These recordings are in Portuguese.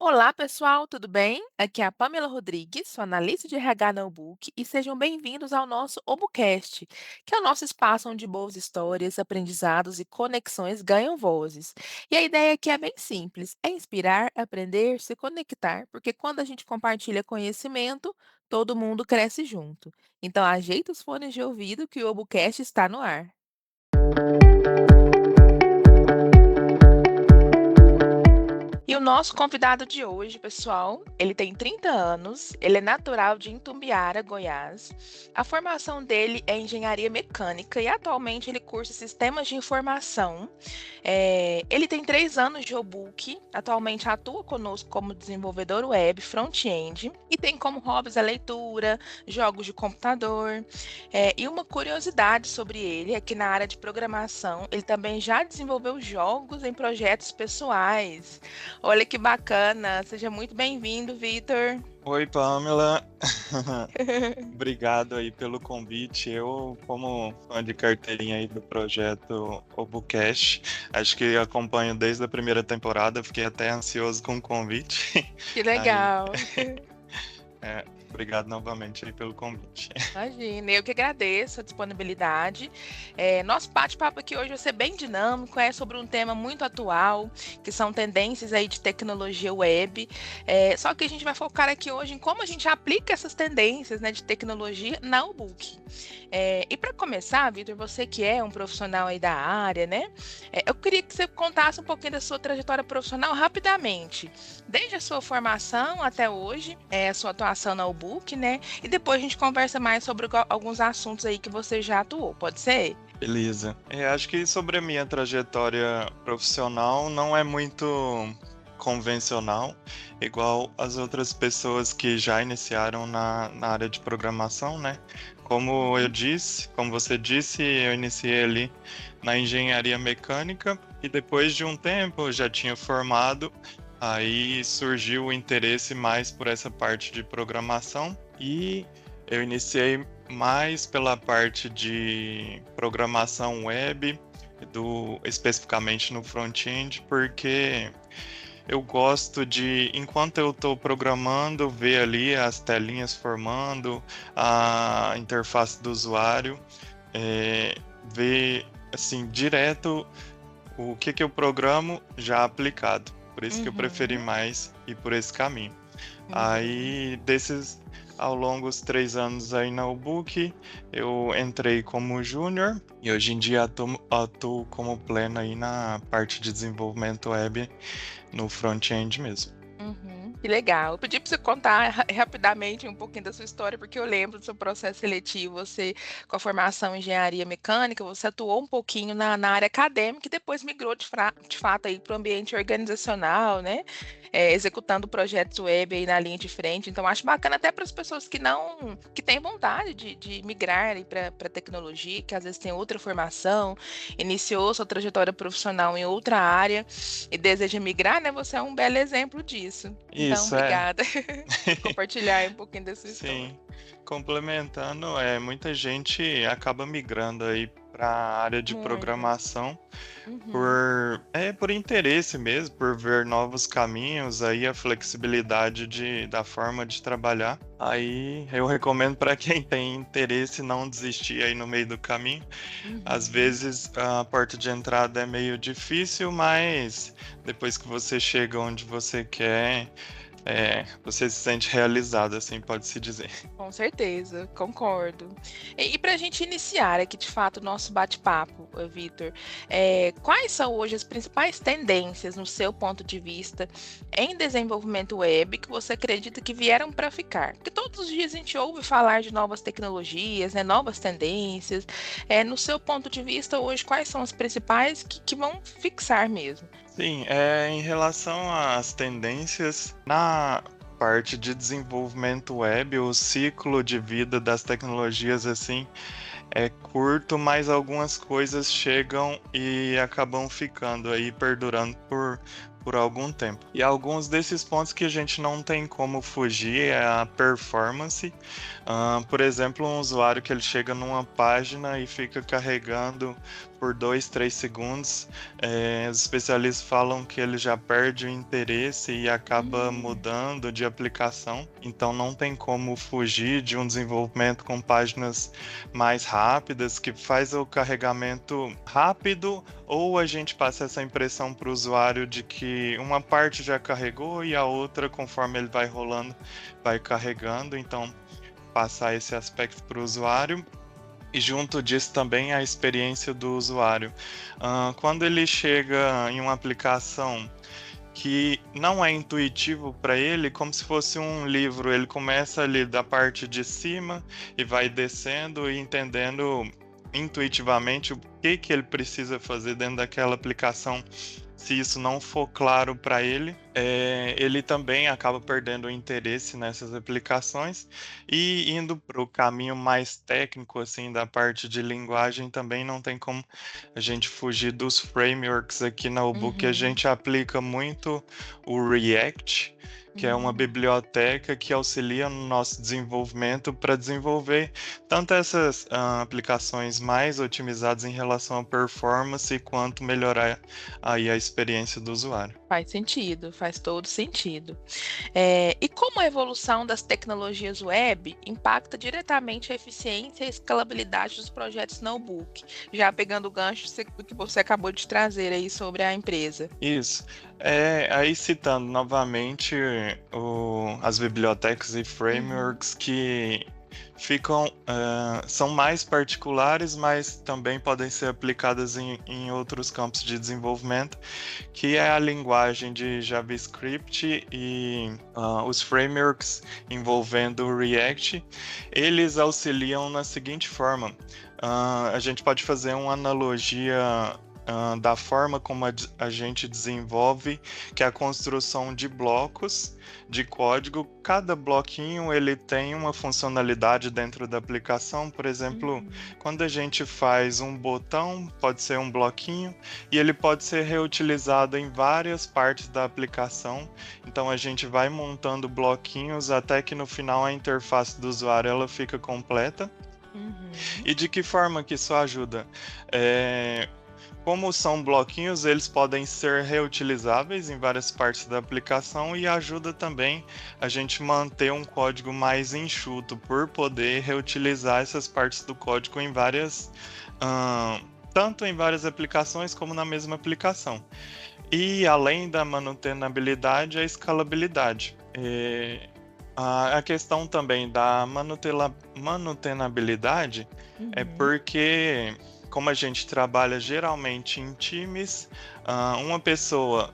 Olá, pessoal, tudo bem? Aqui é a Pamela Rodrigues, sou analista de RH na Ubuc, e sejam bem-vindos ao nosso Obucast, que é o nosso espaço onde boas histórias, aprendizados e conexões ganham vozes. E a ideia aqui é bem simples: é inspirar, aprender, se conectar, porque quando a gente compartilha conhecimento, todo mundo cresce junto. Então, ajeita os fones de ouvido que o Obucast está no ar. E o nosso convidado de hoje, pessoal, ele tem 30 anos, ele é natural de Itumbiara, Goiás. A formação dele é engenharia mecânica e atualmente ele cursa sistemas de informação. Ele tem 3 anos de Obuc, atualmente atua conosco como desenvolvedor web front-end e tem como hobbies a leitura, jogos de computador. E uma curiosidade sobre ele é que na área de programação ele também já desenvolveu jogos em projetos pessoais. Olha que bacana. Seja muito bem-vindo, Vitor. Oi, Pamela. Obrigado aí pelo convite. Eu, como fã de carteirinha aí do projeto Obucast, acho que acompanho desde a primeira temporada, fiquei até ansioso com o convite. Que Aí, legal. obrigado novamente aí pelo convite. Imagina, eu que agradeço a disponibilidade. Nosso bate-papo aqui hoje vai ser bem dinâmico, é sobre um tema muito atual, que são tendências aí de tecnologia web. Só que a gente vai focar aqui hoje em como a gente aplica essas tendências, né, de tecnologia na Ubuc. E para começar, Vitor, você que é um profissional aí da área, né? Eu queria que você contasse um pouquinho da sua trajetória profissional rapidamente, desde a sua formação até hoje, a sua atuação na Ubuc, né? E depois a gente conversa mais sobre alguns assuntos aí que você já atuou, pode ser? Beleza. Acho que sobre a minha trajetória profissional não é muito convencional, igual as outras pessoas que já iniciaram na área de programação, né? Uhum. Como você disse, eu iniciei ali na engenharia mecânica e depois de um tempo eu já tinha formado, aí surgiu o interesse mais por essa parte de programação e eu iniciei mais pela parte de programação web, especificamente no front-end, porque eu gosto de, enquanto eu estou programando, ver ali as telinhas formando, a interface do usuário, é, ver assim direto o que eu programo já aplicado. Por isso que eu preferi Uhum. mais ir por esse caminho. Uhum. Aí, ao longo dos 3 anos aí na Ubuc, eu entrei como júnior e hoje em dia atuo como pleno aí na parte de desenvolvimento web no front-end mesmo. Uhum, que legal. Eu pedi para você contar rapidamente um pouquinho da sua história, porque eu lembro do seu processo seletivo, você, com a formação em engenharia mecânica, você atuou um pouquinho na área acadêmica e depois migrou de fato aí para o ambiente organizacional, né? Executando projetos web aí na linha de frente. Então, acho bacana até para as pessoas que têm vontade de migrar para tecnologia, que às vezes tem outra formação, iniciou sua trajetória profissional em outra área e deseja migrar, né? Você é um belo exemplo disso. Então, Isso é. obrigada por compartilhar aí um pouquinho da sua história. Sim, complementando, muita gente acaba migrando aí para a área de Muito. programação Uhum. por interesse mesmo, por ver novos caminhos, aí a flexibilidade da forma de trabalhar. Aí eu recomendo para quem tem interesse não desistir aí no meio do caminho. Às Uhum. vezes a porta de entrada é meio difícil, mas depois que você chega onde você quer, você se sente realizado, assim pode-se dizer. Com certeza, concordo. E para a gente iniciar aqui, de fato, o nosso bate-papo, Vitor, quais são hoje as principais tendências, no seu ponto de vista, em desenvolvimento web que você acredita que vieram para ficar? Porque todos os dias a gente ouve falar de novas tecnologias, né, novas tendências. No seu ponto de vista, hoje, quais são as principais que vão fixar mesmo? Sim, em relação às tendências, na parte de desenvolvimento web, o ciclo de vida das tecnologias assim é curto, mas algumas coisas chegam e acabam ficando aí, perdurando por algum tempo. E alguns desses pontos que a gente não tem como fugir é a performance. Por exemplo, um usuário que ele chega numa página e fica carregando por 2, 3 segundos, os especialistas falam que ele já perde o interesse e acaba mudando de aplicação. Então não tem como fugir de um desenvolvimento com páginas mais rápidas, que faz o carregamento rápido, ou a gente passa essa impressão para o usuário de que uma parte já carregou e a outra, conforme ele vai rolando, vai carregando. Então passar esse aspecto para o usuário. E junto disso também a experiência do usuário. Quando ele chega em uma aplicação que não é intuitivo para ele, como se fosse um livro, ele começa ali da parte de cima e vai descendo e entendendo intuitivamente o que ele precisa fazer dentro daquela aplicação. Se isso não for claro para ele, ele também acaba perdendo o interesse nessas aplicações e indo para o caminho mais técnico, assim, da parte de linguagem, também não tem como a gente fugir dos frameworks. Aqui na Ubuque a gente aplica muito o React, que é uma biblioteca que auxilia no nosso desenvolvimento para desenvolver tanto essas aplicações mais otimizadas em relação à performance, quanto melhorar aí a experiência do usuário. Faz sentido, faz todo sentido. E como a evolução das tecnologias web impacta diretamente a eficiência e a escalabilidade dos projetos na Ubuque? Já pegando o gancho do que você acabou de trazer aí sobre a empresa. Isso. Aí citando novamente as bibliotecas e frameworks que são mais particulares, mas também podem ser aplicadas em outros campos de desenvolvimento, que é a linguagem de JavaScript e os frameworks envolvendo o React. Eles auxiliam na seguinte forma: a gente pode fazer uma analogia da forma como a gente desenvolve, que é a construção de blocos de código. Cada bloquinho ele tem uma funcionalidade dentro da aplicação. Por exemplo, quando a gente faz um botão, pode ser um bloquinho, e ele pode ser reutilizado em várias partes da aplicação. Então a gente vai montando bloquinhos até que no final a interface do usuário ela fica completa. E de que forma que isso ajuda? Como são bloquinhos, eles podem ser reutilizáveis em várias partes da aplicação, e ajuda também a gente manter um código mais enxuto, por poder reutilizar essas partes do código em várias, tanto em várias aplicações como na mesma aplicação. E além da manutenabilidade, a escalabilidade. A questão também da manutenabilidade é porque, como a gente trabalha geralmente em times, uma pessoa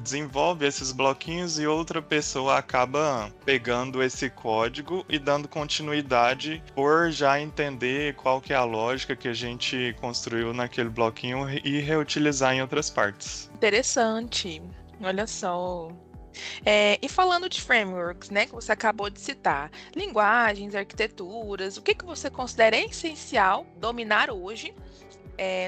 desenvolve esses bloquinhos e outra pessoa acaba pegando esse código e dando continuidade, por já entender qual que é a lógica que a gente construiu naquele bloquinho e reutilizar em outras partes. Interessante, olha só. E falando de frameworks, né, que você acabou de citar, linguagens, arquiteturas, o que você considera essencial dominar hoje?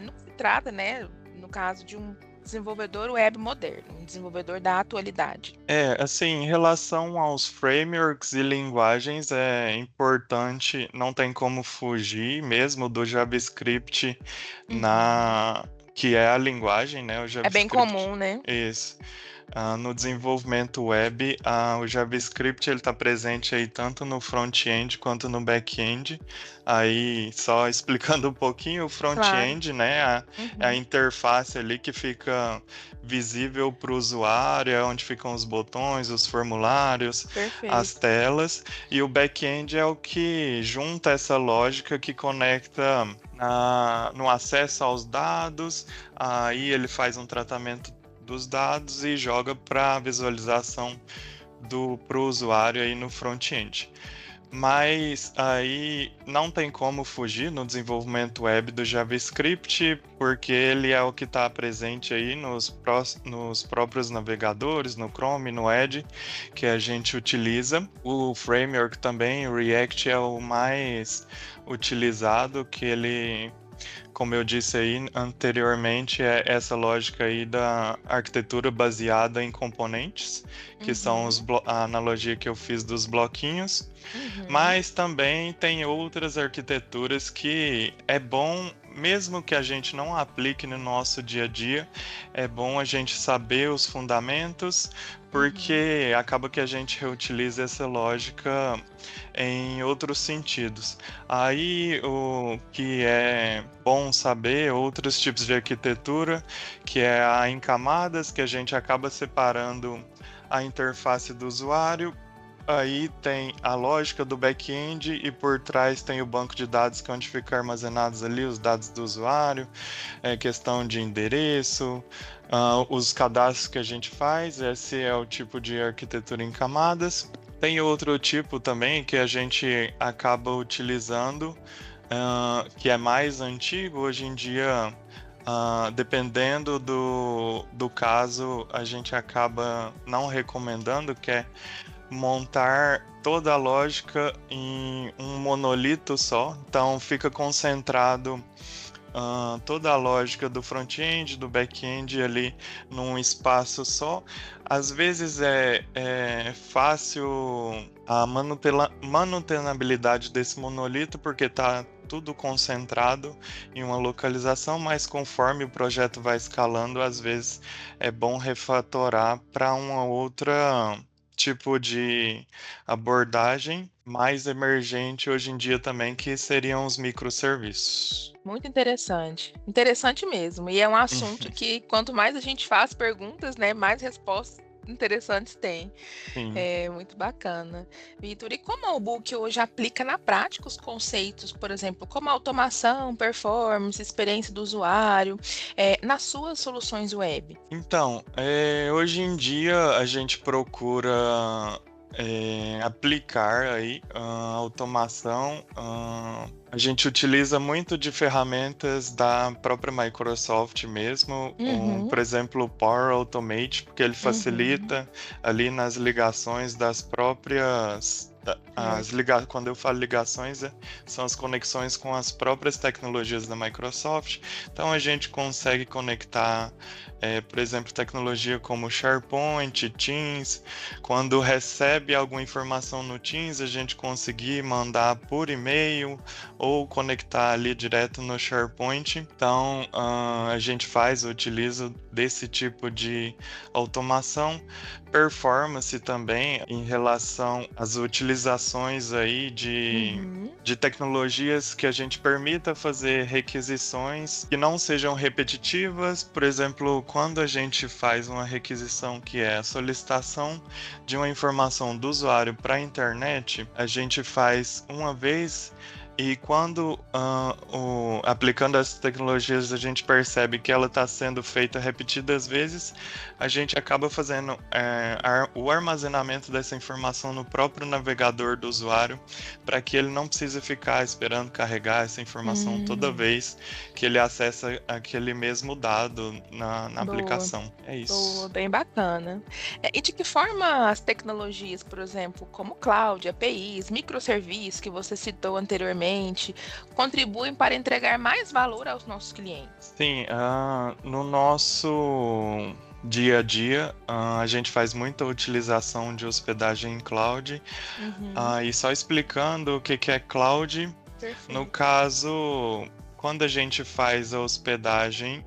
Não se trata, né, no caso de um desenvolvedor web moderno, um desenvolvedor da atualidade. Assim, em relação aos frameworks e linguagens, é importante, não tem como fugir mesmo do JavaScript, que é a linguagem, né? O JavaScript, é bem comum, né? Isso. No desenvolvimento web, o JavaScript está presente aí tanto no front-end quanto no back-end. Aí, só explicando um pouquinho, o front-end, né, a interface ali que fica visível para o usuário, é onde ficam os botões, os formulários, as telas. E o back-end é o que junta essa lógica, que conecta no acesso aos dados. Aí ele faz um tratamento dos dados e joga para visualização para o usuário aí no front-end. Mas aí não tem como fugir no desenvolvimento web do JavaScript, porque ele é o que está presente aí nos próprios navegadores, no Chrome, no Edge, que a gente utiliza. O framework também, o React, é o mais utilizado, que ele, como eu disse aí anteriormente, é essa lógica aí da arquitetura baseada em componentes, que são a analogia que eu fiz dos bloquinhos. Mas também tem outras arquiteturas que é bom mesmo que a gente não aplique no nosso dia a dia, é bom a gente saber os fundamentos, porque acaba que a gente reutiliza essa lógica em outros sentidos. Aí o que é bom saber, outros tipos de arquitetura, que é a em camadas, que a gente acaba separando a interface do usuário. Aí tem a lógica do back-end e por trás tem o banco de dados que é onde ficam armazenados ali os dados do usuário, questão de endereço, os cadastros que a gente faz, esse é o tipo de arquitetura em camadas. Tem outro tipo também que a gente acaba utilizando, que é mais antigo, hoje em dia, dependendo do caso, a gente acaba não recomendando, que é montar toda a lógica em um monolito só, então fica concentrado toda a lógica do front-end, do back-end ali num espaço só. Às vezes é fácil a manutenabilidade desse monolito porque está tudo concentrado em uma localização, mas conforme o projeto vai escalando, às vezes é bom refatorar para uma outra tipo de abordagem mais emergente hoje em dia também, que seriam os microserviços. Muito interessante. Interessante mesmo. E é um assunto que, quanto mais a gente faz perguntas, né, mais respostas interessantes tem. Sim. É muito bacana. Vitor, e como a Book hoje aplica na prática os conceitos, por exemplo, como automação, performance, experiência do usuário, nas suas soluções web? Então, hoje em dia a gente procura aplicar aí automação. A gente utiliza muito de ferramentas da própria Microsoft mesmo, por exemplo, o Power Automate, porque ele facilita ali nas ligações das próprias. Quando eu falo ligações, são as conexões com as próprias tecnologias da Microsoft. Então a gente consegue conectar, por exemplo, tecnologia como SharePoint, Teams. Quando recebe alguma informação no Teams, a gente conseguir mandar por e-mail ou conectar ali direto no SharePoint. Então a gente utiliza desse tipo de automação. Performance também em relação às utilizações aí de tecnologias que a gente permita fazer requisições que não sejam repetitivas. Por exemplo, quando a gente faz uma requisição que é a solicitação de uma informação do usuário para a internet, a gente faz uma vez. E quando aplicando essas tecnologias a gente percebe que ela está sendo feita repetidas vezes, a gente acaba fazendo o armazenamento dessa informação no próprio navegador do usuário, para que ele não precise ficar esperando carregar essa informação toda vez que ele acessa aquele mesmo dado na aplicação. É isso. Boa, bem bacana. E de que forma as tecnologias, por exemplo, como cloud, APIs, microserviços que você citou anteriormente, contribuem para entregar mais valor aos nossos clientes? Sim, no nosso dia a dia, a gente faz muita utilização de hospedagem em cloud. E só explicando o que é cloud, Perfeito. No caso, quando a gente faz a hospedagem,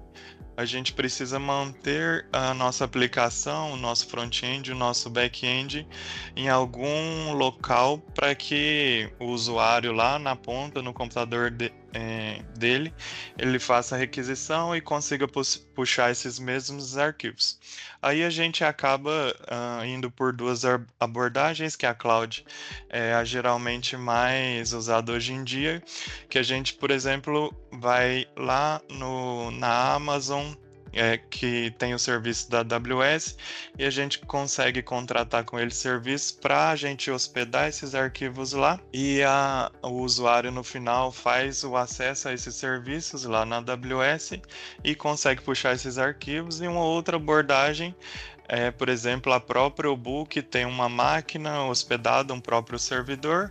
a gente precisa manter a nossa aplicação, o nosso front-end, o nosso back-end em algum local para que o usuário lá na ponta, no computador dele, ele faça a requisição e consiga puxar esses mesmos arquivos. Aí a gente acaba indo por duas abordagens, que a cloud é a geralmente mais usada hoje em dia, que a gente, por exemplo, vai lá na Amazon, que tem o serviço da AWS, e a gente consegue contratar com eles serviços para a gente hospedar esses arquivos lá, e o usuário no final faz o acesso a esses serviços lá na AWS e consegue puxar esses arquivos. E uma outra abordagem por exemplo, a própria Book tem uma máquina hospedada, um próprio servidor.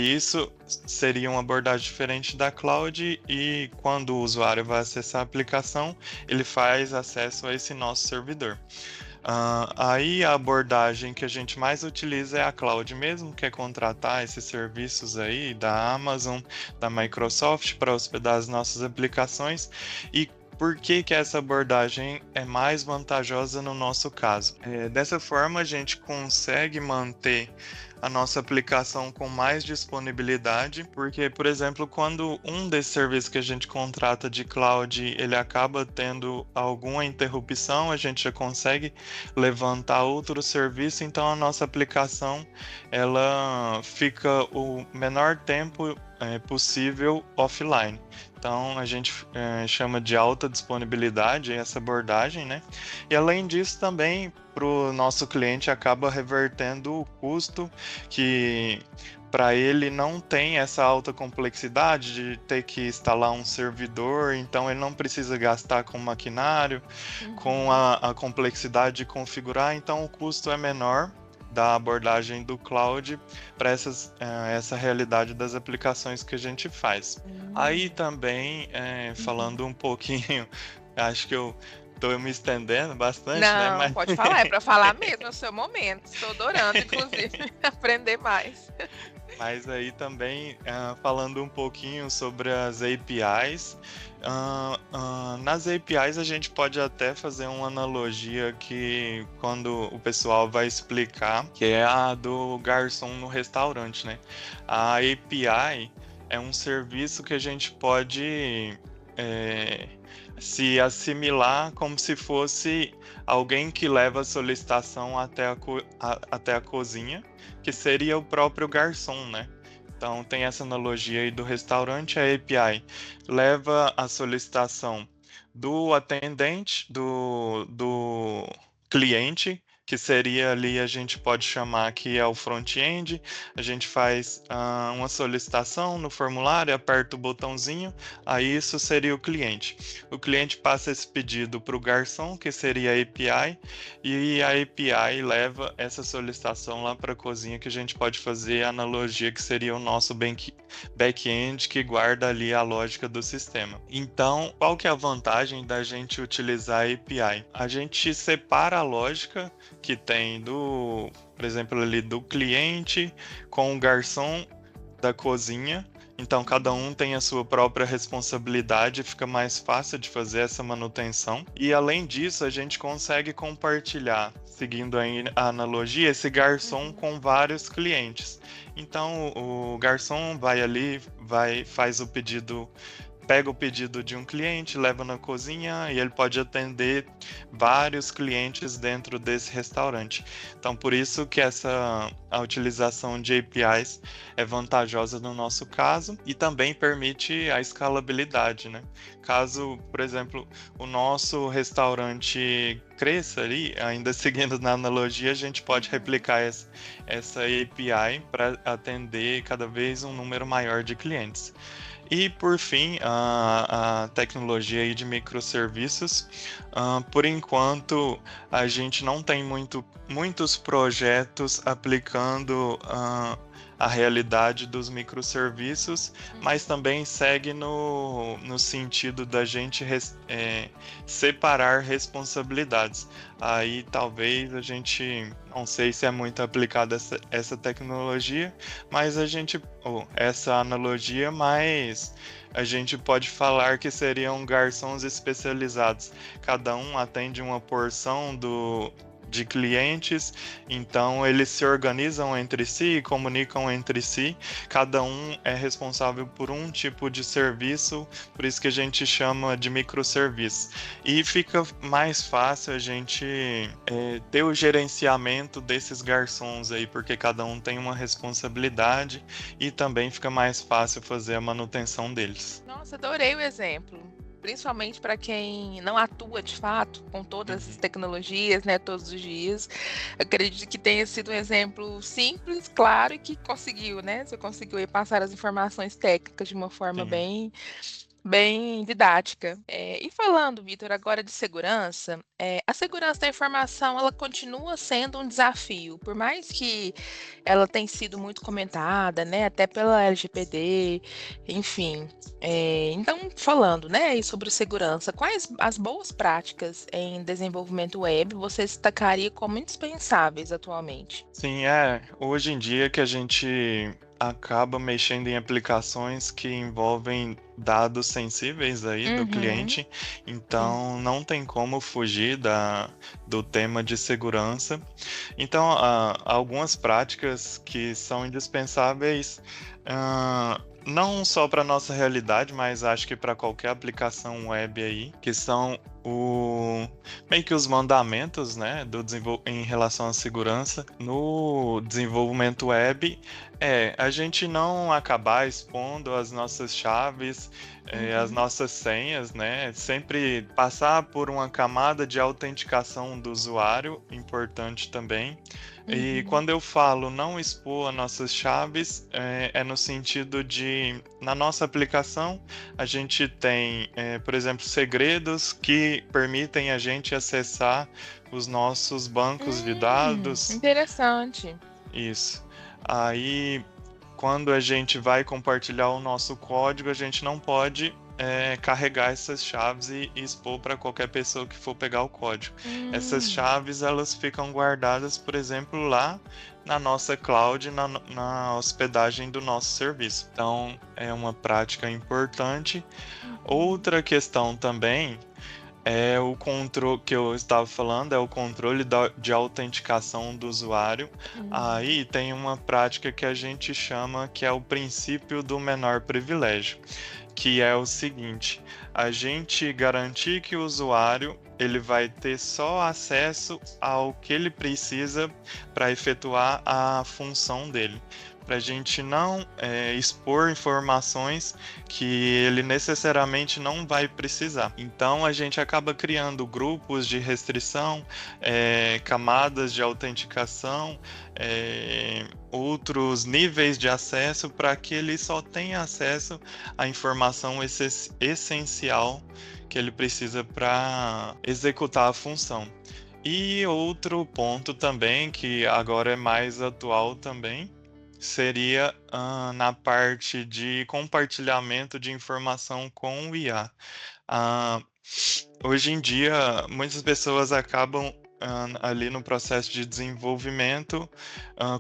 Isso seria uma abordagem diferente da cloud, e quando o usuário vai acessar a aplicação, ele faz acesso a esse nosso servidor. Aí a abordagem que a gente mais utiliza é a cloud mesmo, que é contratar esses serviços aí da Amazon, da Microsoft para hospedar as nossas aplicações. E por que que essa abordagem é mais vantajosa no nosso caso? Dessa forma, a gente consegue manter a nossa aplicação com mais disponibilidade, porque, por exemplo, quando um desses serviços que a gente contrata de cloud, ele acaba tendo alguma interrupção, a gente já consegue levantar outro serviço, então a nossa aplicação ela fica o menor tempo possível offline. Então a gente chama de alta disponibilidade essa abordagem, né? E além disso também para o nosso cliente acaba revertendo o custo que para ele não tem essa alta complexidade de ter que instalar um servidor, então ele não precisa gastar com maquinário, com a complexidade de configurar, então o custo é menor da abordagem do cloud para essa realidade das aplicações que a gente faz. Aí também, falando um pouquinho, acho que eu estou me estendendo bastante, né? Não, Mas... pode falar, é para falar mesmo, é o seu momento. Estou adorando, inclusive, aprender mais. Mas aí também, falando um pouquinho sobre as APIs, nas APIs a gente pode até fazer uma analogia que quando o pessoal vai explicar, que é a do garçom no restaurante, né? A API é um serviço que a gente pode se assimilar como se fosse alguém que leva a solicitação até a cozinha, que seria o próprio garçom, né? Então tem essa analogia aí do restaurante, a API leva a solicitação do atendente, do cliente, que seria ali, a gente pode chamar que é o front-end, a gente faz uma solicitação no formulário, aperta o botãozinho, aí isso seria o cliente. O cliente passa esse pedido para o garçom, que seria a API, e a API leva essa solicitação lá para a cozinha, que a gente pode fazer a analogia que seria o nosso back-end, que guarda ali a lógica do sistema. Então, qual que é a vantagem da gente utilizar a API? A gente separa a lógica que tem por exemplo, ali do cliente com o garçom da cozinha. Então, cada um tem a sua própria responsabilidade, fica mais fácil de fazer essa manutenção. E, além disso, a gente consegue compartilhar, seguindo a analogia, esse garçom com vários clientes. Então, o garçom vai ali, faz o pedido, pega o pedido de um cliente, leva na cozinha e ele pode atender vários clientes dentro desse restaurante. Então, por isso que a utilização de APIs é vantajosa no nosso caso e também permite a escalabilidade, né? Caso, por exemplo, o nosso restaurante cresça ali, ainda seguindo na analogia, a gente pode replicar essa API para atender cada vez um número maior de clientes. E, por fim, a tecnologia aí de microserviços. Por enquanto, a gente não tem muitos projetos aplicando a realidade dos microserviços, mas também segue no sentido da gente separar responsabilidades. Aí talvez a gente, não sei se é muito aplicada essa tecnologia, mas essa analogia, mas a gente pode falar que seriam garçons especializados. Cada um atende uma porção de clientes, então eles se organizam entre si, comunicam entre si, cada um é responsável por um tipo de serviço, por isso que a gente chama de microserviço. E fica mais fácil a gente ter o gerenciamento desses garçons aí, porque cada um tem uma responsabilidade e também fica mais fácil fazer a manutenção deles. Nossa, adorei o exemplo. Principalmente para quem não atua de fato com todas as tecnologias, né, todos os dias. Acredito que tenha sido um exemplo simples, claro, e que conseguiu, né? Você conseguiu aí passar as informações técnicas de uma forma bem Bem didática. E falando, Vitor, agora de segurança, a segurança da informação ela continua sendo um desafio, por mais que ela tenha sido muito comentada, né, até pela LGPD, enfim. Então, falando, né, e sobre segurança, quais as boas práticas em desenvolvimento web você destacaria como indispensáveis atualmente? Sim, hoje em dia que a gente acaba mexendo em aplicações que envolvem dados sensíveis aí do Uhum, cliente, sim. então não tem como fugir do tema de segurança. Então, algumas práticas que são indispensáveis, não só para nossa realidade, mas acho que para qualquer aplicação web aí, que são meio que os mandamentos, né, em relação à segurança no desenvolvimento web, a gente não acabar expondo as nossas chaves, as Uhum, nossas senhas, né, sempre passar por uma camada de autenticação do usuário, importante também. E uhum. quando eu falo não expor as nossas chaves, é no sentido de, na nossa aplicação, a gente tem, por exemplo, segredos que permitem a gente acessar os nossos bancos de dados. Interessante. Isso. Aí, quando a gente vai compartilhar o nosso código, a gente não pode carregar essas chaves e expor para qualquer pessoa que for pegar o código. Essas Hum, chaves elas ficam guardadas, por exemplo, lá na nossa cloud, na hospedagem do nosso serviço. Então, é uma prática importante. uhum, Outra questão também é o controle que eu estava falando, é o controle de autenticação do usuário. uhum. Aí tem uma prática que a gente chama que é o princípio do menor privilégio, que é o seguinte: a gente garantir que o usuário ele vai ter só acesso ao que ele precisa para efetuar a função dele, para a gente não expor informações que ele necessariamente não vai precisar. Então a gente acaba criando grupos de restrição, camadas de autenticação, outros níveis de acesso para que ele só tenha acesso à informação essencial que ele precisa para executar a função. E outro ponto também, que agora é mais atual também, seria na parte de compartilhamento de informação com o IA. Ah, Hoje em dia, muitas pessoas acabam ali no processo de desenvolvimento,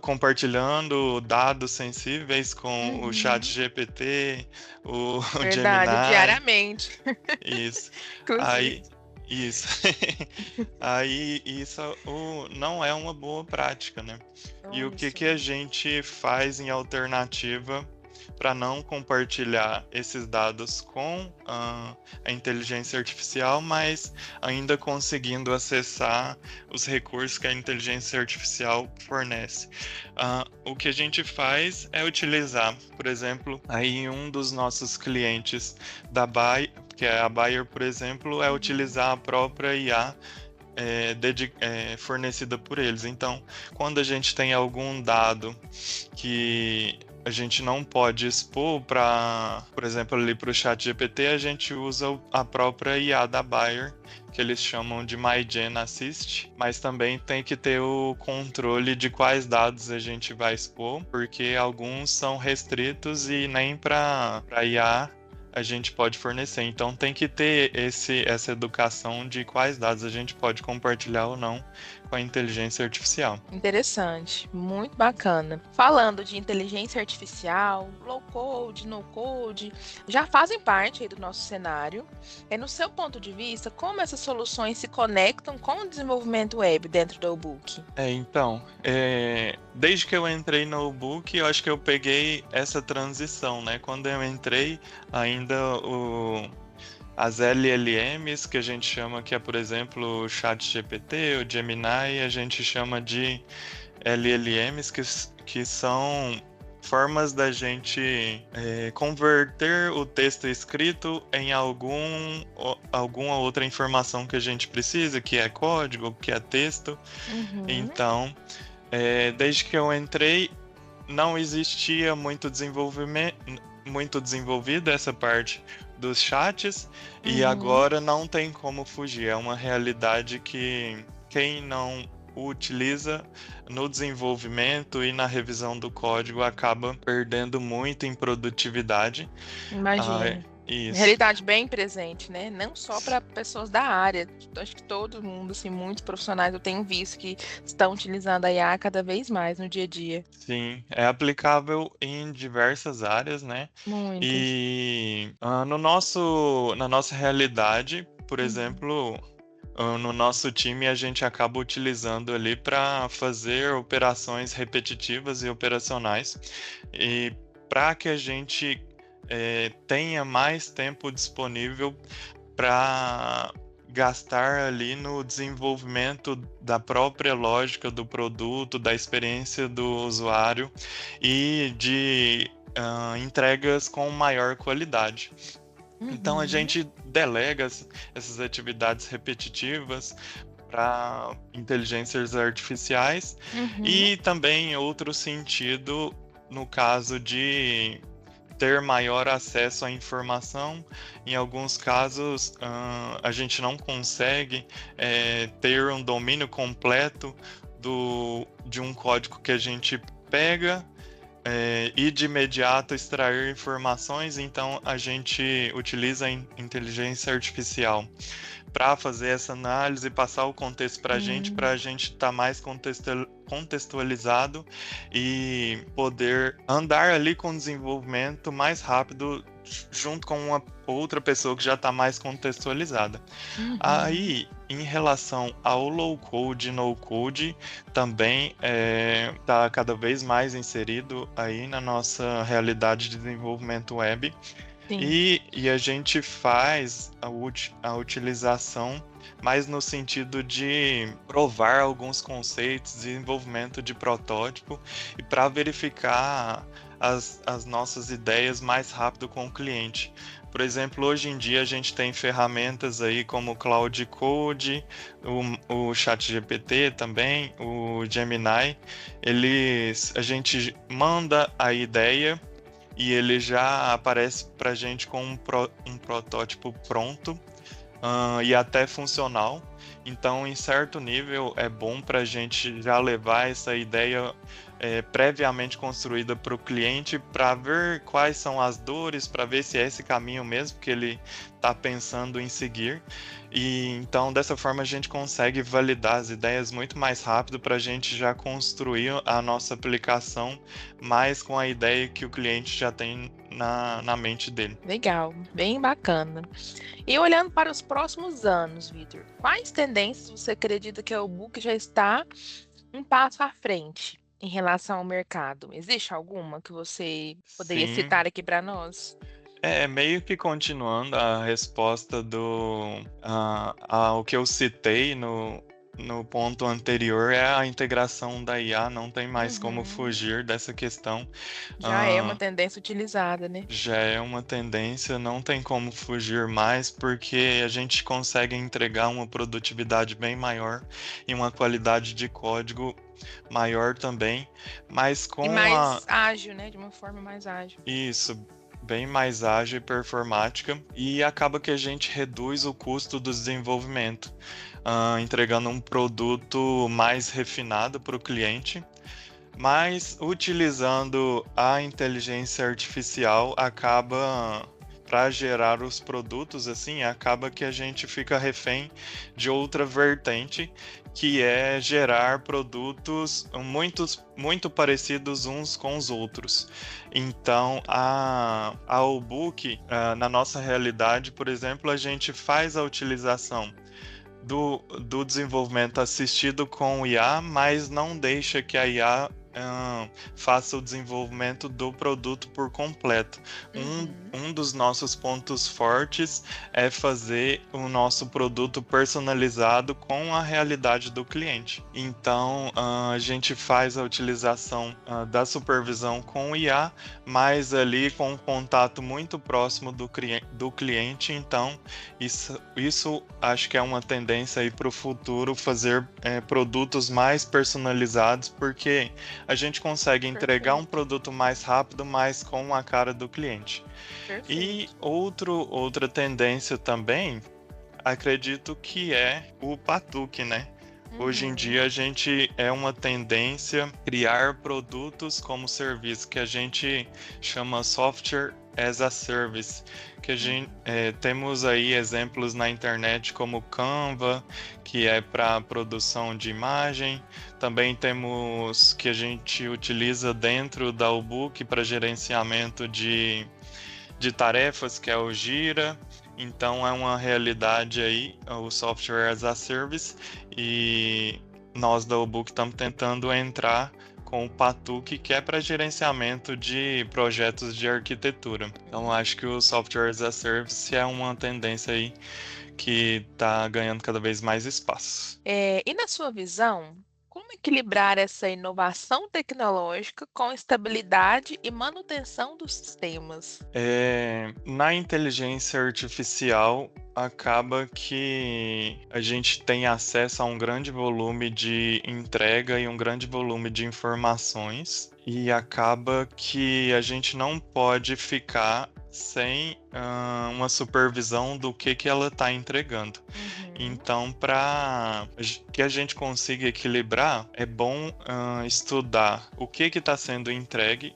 compartilhando dados sensíveis com o chat Uhum. GPT, o Verdade, Gemini, diariamente, isso. inclusive. Aí, isso. Aí isso não é uma boa prática, né? E o Olha que só. que a gente faz em alternativa para não compartilhar esses dados com a inteligência artificial, mas ainda conseguindo acessar os recursos que a inteligência artificial fornece? O que a gente faz é utilizar, por exemplo, aí um dos nossos clientes da Bayer, que é a Bayer, por exemplo, é Uhum. utilizar a própria IA fornecida por eles. Então, quando a gente tem algum dado que a gente não pode expor para, por exemplo, ali para o chat GPT, a gente usa a própria IA da Bayer, que eles chamam de MyGen Assist, mas também tem que ter o controle de quais dados a gente vai expor, porque alguns são restritos e nem para IA a gente pode fornecer. Então tem que ter essa educação de quais dados a gente pode compartilhar ou não com a inteligência artificial. Interessante, muito bacana. Falando de inteligência artificial, low code, no code, já fazem parte aí do nosso cenário. No seu ponto de vista, como essas soluções se conectam com o desenvolvimento web dentro do e-book? Então, desde que eu entrei no Book, eu acho que eu peguei essa transição, né? Quando eu entrei, ainda as LLMs, que a gente chama, que é, por exemplo, o ChatGPT, o Gemini, a gente chama de LLMs, que são formas da gente converter o texto escrito em alguma outra informação que a gente precisa, que é código, que é texto. Uhum, Então, desde que eu entrei, não existia muito desenvolvimento, muito desenvolvida essa parte dos chats, e Uhum. agora não tem como fugir. É uma realidade que quem não o utiliza no desenvolvimento e na revisão do código acaba perdendo muito em produtividade. Ah, Imagino. isso. Realidade bem presente, né? Não só para pessoas da área. Acho que todo mundo, assim, muitos profissionais eu tenho visto que estão utilizando a IA cada vez mais no dia a dia. Sim, é aplicável em diversas áreas, né? Muitas. E no nosso, na nossa realidade, por Uhum. exemplo, no nosso time a gente acaba utilizando ali para fazer operações repetitivas e operacionais. E para que a gente tenha mais tempo disponível para gastar ali no desenvolvimento da própria lógica do produto, da experiência do usuário e de entregas com maior qualidade. Então a Uhum. gente delega essas atividades repetitivas para inteligências artificiais Uhum. e também outro sentido no caso de ter maior acesso à informação. Em alguns casos, a gente não consegue ter um domínio completo de um código que a gente pega e de imediato extrair informações, então a gente utiliza a inteligência artificial para fazer essa análise e passar o contexto para Hum. a gente estar mais contextualizado e poder andar ali com o desenvolvimento mais rápido junto com uma outra pessoa que já está mais contextualizada. Uhum. Aí, em relação ao low code e no code, também está cada vez mais inserido aí na nossa realidade de desenvolvimento web. Sim. E a gente faz a utilização mais no sentido de provar alguns conceitos, desenvolvimento de protótipo e para verificar as nossas ideias mais rápido com o cliente. Por exemplo, hoje em dia a gente tem ferramentas aí como o Cloud Code, o ChatGPT também, o Gemini. A gente manda a ideia e ele já aparece para a gente com um protótipo pronto, e até funcional. Então, em certo nível, é bom para a gente já levar essa ideia previamente construída para o cliente, para ver quais são as dores, para ver se é esse caminho mesmo que ele está pensando em seguir. E então, dessa forma, a gente consegue validar as ideias muito mais rápido para a gente já construir a nossa aplicação mais com a ideia que o cliente já tem na mente dele. Legal, bem bacana. E olhando para os próximos anos, Vitor, quais tendências você acredita que o book já está um passo à frente em relação ao mercado? Existe alguma que você poderia Sim, citar aqui para nós? meio que continuando a resposta ao que eu citei no ponto anterior, é a integração da IA, não tem mais como Uhum. fugir dessa questão. Já é uma Ah, tendência utilizada, né? já é uma tendência, não tem como fugir mais, porque a gente consegue entregar uma produtividade bem maior e uma qualidade de código maior também, mas E com mais ágil, né? De uma forma mais ágil. isso, bem mais ágil e performática, e acaba que a gente reduz o custo do desenvolvimento, entregando um produto mais refinado para o cliente. Mas utilizando a inteligência artificial acaba para gerar os produtos assim, acaba que a gente fica refém de outra vertente, que é gerar produtos muito parecidos uns com os outros. Então, a Allbook, na nossa realidade, por exemplo, a gente faz a utilização do desenvolvimento assistido com o IA, mas não deixa que a IA faça o desenvolvimento do produto por completo. Uhum. Um dos nossos pontos fortes é fazer o nosso produto personalizado com a realidade do cliente. Então, a gente faz a utilização da supervisão com o IA, mas ali com um contato muito próximo do cliente. Então, isso acho que é uma tendência aí para o futuro, fazer produtos mais personalizados, porque a gente consegue entregar um Perfeito, produto mais rápido, mas com a cara do cliente. E perfeito. outra tendência também, acredito que é o Patuque, né? Hoje em Uhum, dia a gente é uma tendência criar produtos como serviço que a gente chama software as a service, que a gente uhum. temos aí exemplos na internet como Canva, que é para produção de imagem. Também temos que a gente utiliza dentro da Ubook para gerenciamento de tarefas, que é o Gira. Então é uma realidade aí, o software as a service, e nós da Ubook estamos tentando entrar com o Patuque, que é para gerenciamento de projetos de arquitetura. Então acho que o software as a service é uma tendência aí que está ganhando cada vez mais espaço. E na sua visão, como equilibrar essa inovação tecnológica com estabilidade e manutenção dos sistemas? Na inteligência artificial, acaba que a gente tem acesso a um grande volume de entrega e um grande volume de informações, e acaba que a gente não pode ficar sem uma supervisão do que ela está entregando. Uhum, Então, para que a gente consiga equilibrar, é bom estudar o que está sendo entregue,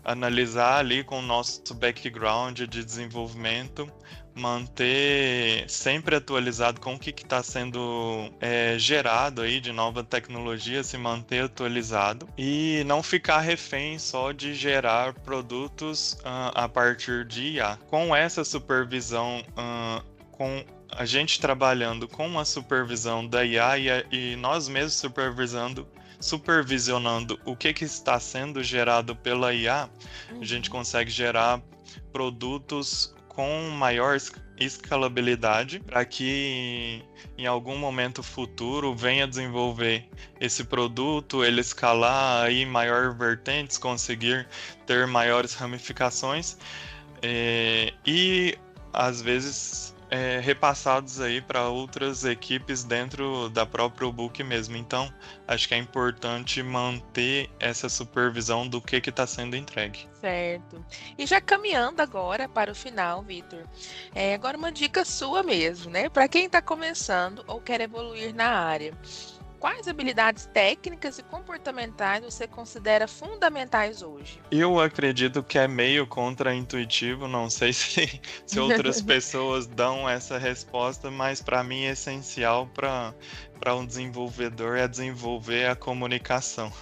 analisar ali com o nosso background de desenvolvimento, manter sempre atualizado com o que está sendo gerado aí de nova tecnologia, se manter atualizado e não ficar refém só de gerar produtos a partir de IA. Com essa supervisão, com a gente trabalhando com a supervisão da IA e nós mesmos supervisionando o que está sendo gerado pela IA, a gente uhum. consegue gerar produtos com maior escalabilidade para que em algum momento futuro venha desenvolver esse produto, ele escalar aí maior vertentes, conseguir ter maiores ramificações e às vezes repassados aí para outras equipes dentro da própria Ubook mesmo. Então, acho que é importante manter essa supervisão do que está sendo entregue. Certo. E já caminhando agora para o final, Vitor, agora uma dica sua mesmo, né? Para quem está começando ou quer evoluir na área. Quais habilidades técnicas e comportamentais você considera fundamentais hoje? Eu acredito que é meio contraintuitivo, não sei se outras pessoas dão essa resposta, mas para mim é essencial para um desenvolvedor é desenvolver a comunicação.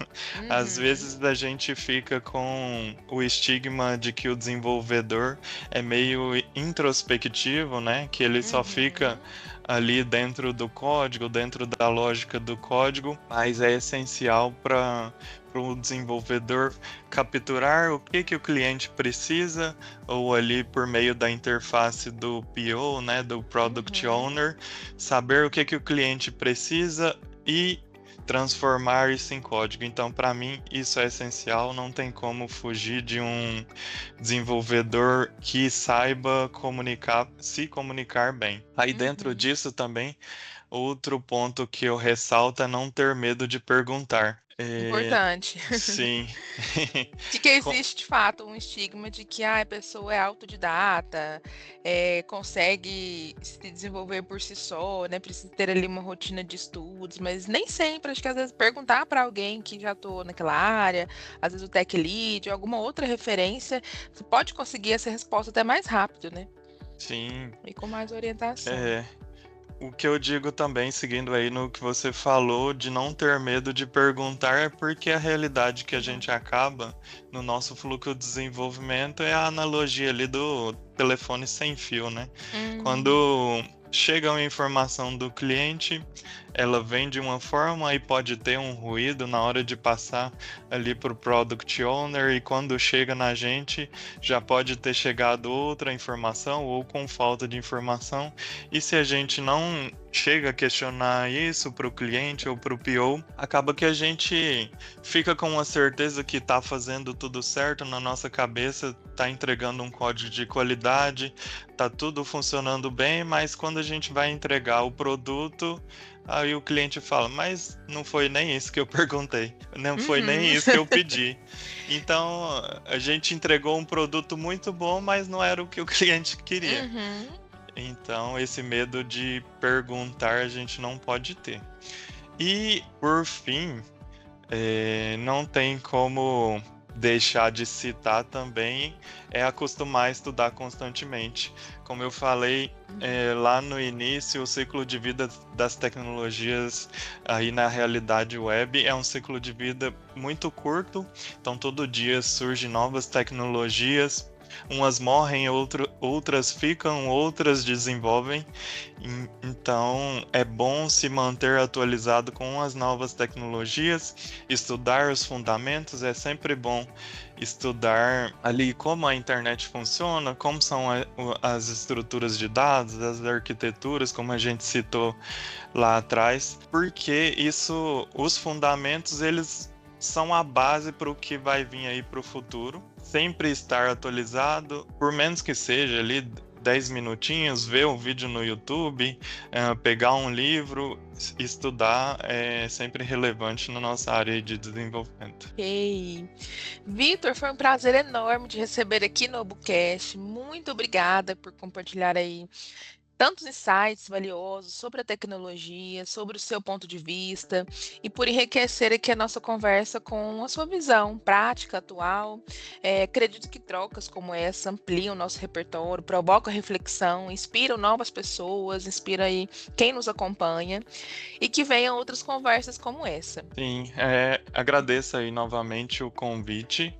Às Uhum, vezes a gente fica com o estigma de que o desenvolvedor é meio introspectivo, né? Que ele só fica uhum, ali dentro do código, dentro da lógica do código, mas é essencial para o desenvolvedor capturar o que o cliente precisa, ou ali por meio da interface do PO, né, do Product uhum. Owner, saber o que o cliente precisa e transformar isso em código. Então, para mim, isso é essencial, não tem como fugir de um desenvolvedor que saiba se comunicar bem. Aí dentro Uhum. disso também, outro ponto que eu ressalto é não ter medo de perguntar. Importante. Sim. De que Co- existe de fato um estigma de que a pessoa é autodidata, consegue se desenvolver por si só, né? Precisa ter ali uma rotina de estudos, mas nem sempre, acho que às vezes perguntar para alguém que já atua naquela área, às vezes o tech lead, alguma outra referência, você pode conseguir essa resposta até mais rápido, né? Sim. E com mais orientação. É, o que eu digo também, seguindo aí no que você falou, de não ter medo de perguntar, é porque a realidade que a gente acaba no nosso fluxo de desenvolvimento é a analogia ali do telefone sem fio, né? Hum, Quando chega uma informação do cliente, ela vem de uma forma e pode ter um ruído na hora de passar ali para o Product Owner, e quando chega na gente, já pode ter chegado outra informação ou com falta de informação. E se a gente não chega a questionar isso para o cliente ou para o PO, acaba que a gente fica com a certeza que está fazendo tudo certo na nossa cabeça, está entregando um código de qualidade, está tudo funcionando bem, mas quando a gente vai entregar o produto, Aí o cliente fala, mas não foi nem isso que eu perguntei, não foi nem Uhum. isso que eu pedi. Então, a gente entregou um produto muito bom, mas não era o que o cliente queria. Uhum. Então, esse medo de perguntar a gente não pode ter. E, por fim, não tem como deixar de citar também acostumar a estudar constantemente. Como eu falei Uhum. lá no início, o ciclo de vida das tecnologias aí na realidade web é um ciclo de vida muito curto, então todo dia surgem novas tecnologias. Umas morrem, outras ficam, outras desenvolvem. Então, é bom se manter atualizado com as novas tecnologias, estudar os fundamentos, é sempre bom estudar ali como a internet funciona, como são as estruturas de dados, as arquiteturas, como a gente citou lá atrás, porque os fundamentos, eles são a base para o que vai vir aí para o futuro. Sempre estar atualizado, por menos que seja ali 10 minutinhos, ver um vídeo no YouTube, pegar um livro, estudar é sempre relevante na nossa área de desenvolvimento. Ok. Vitor, foi um prazer enorme te receber aqui no Ubucast. Muito obrigada por compartilhar aí tantos insights valiosos sobre a tecnologia, sobre o seu ponto de vista e por enriquecer aqui a nossa conversa com a sua visão prática, atual. Acredito que trocas como essa ampliam o nosso repertório, provocam reflexão, inspiram novas pessoas, inspiram aí quem nos acompanha e que venham outras conversas como essa. Sim, agradeço aí novamente o convite.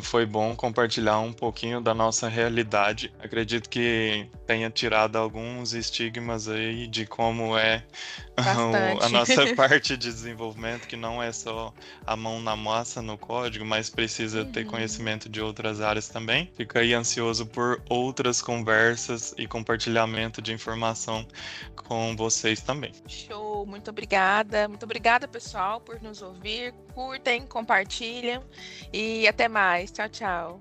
Foi bom compartilhar um pouquinho da nossa realidade. Acredito que tenha tirado alguns estigmas aí de como é a Bastante. nossa parte de desenvolvimento, que não é só a mão na massa no código, mas precisa ter Uhum. conhecimento de outras áreas também. Fico aí ansioso por outras conversas e compartilhamento de informação com vocês também. Show, muito obrigada. Muito obrigada, pessoal, por nos ouvir. Curtem, compartilham e até mais. Tchau, tchau.